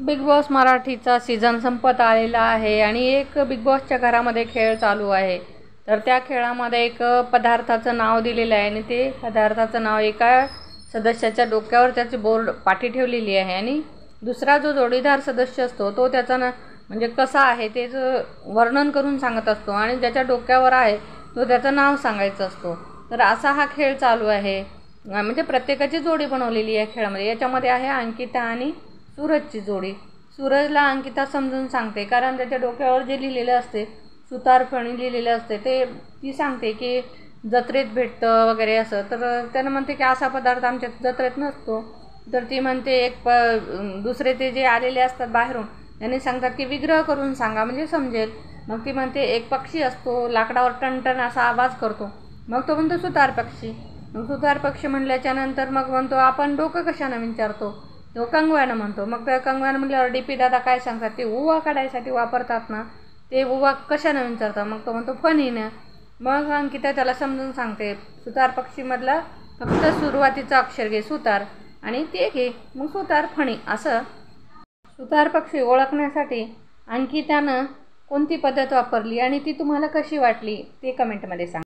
Big boss मराठीचा season संपत आलेला आहे आणि एक बिग बॉसच्या घरामध्ये खेळ चालू आहे. तर त्या खेळामध्ये एक पदार्थाचं नाव दिलेलं आहे आणि ते पदार्थाचं नाव एका सदस्याच्या डोक्यावर त्याची बोर्ड पाठी ठेवलेली आहे आणि दुसरा जो जोडीदार सदस्य असतो तो त्याचा म्हणजे कसा आहे त्याचं वर्णन करून सांगत असतो आणि ज्याच्या डोक्यावर आहे तो त्याचं नाव सांगायचं असतो. तर असा हा खेळ चालू आहे. म्हणजे प्रत्येकाची जोडी बनवलेली आहे खेळामध्ये. याच्यामध्ये आहे अंकिता आणि सूरजची जोडी. सूरजला अंकिता समजून सांगते, कारण त्याच्या डोक्यावर जे लिहिलेलं असते सुतारफणी लिहिलेलं असते ते ती सांगते की जत्रेत भेटतं वगैरे असं. तर त्यानं म्हणते की असा पदार्थ आमच्या जत्रेत नसतो. तर ती म्हणते दुसरे ते जे आलेले असतात बाहेरून त्यांनी सांगतात की विग्रह करून सांगा म्हणजे समजेल. मग ती म्हणते एक पक्षी असतो लाकडावर टणटण असा आवाज करतो. मग तो म्हणतो सुतार पक्षी. मग सुतार पक्षी म्हणल्याच्या नंतर मग म्हणतो आपण डोकं कशानं विचारतो. तो कंगव्यानं म्हणतो. मग त्या कंगव्यानं म्हटल्यावर DP दादा काय सांगतात ते उवा काढायसाठी वापरतात ना ते उवा कशानं विचारतात. मग तो म्हणतो फणीनं. मग अंकिता त्याला समजून सांगते सुतार पक्षीमधला फक्त सुरुवातीचा अक्षर घे सुतार आणि ते घे मग सुतार फणी असं. सुतार पक्षी ओळखण्यासाठी अंकितानं कोणती पद्धत वापरली आणि ती तुम्हाला कशी वाटली ते कमेंटमध्ये सांगा.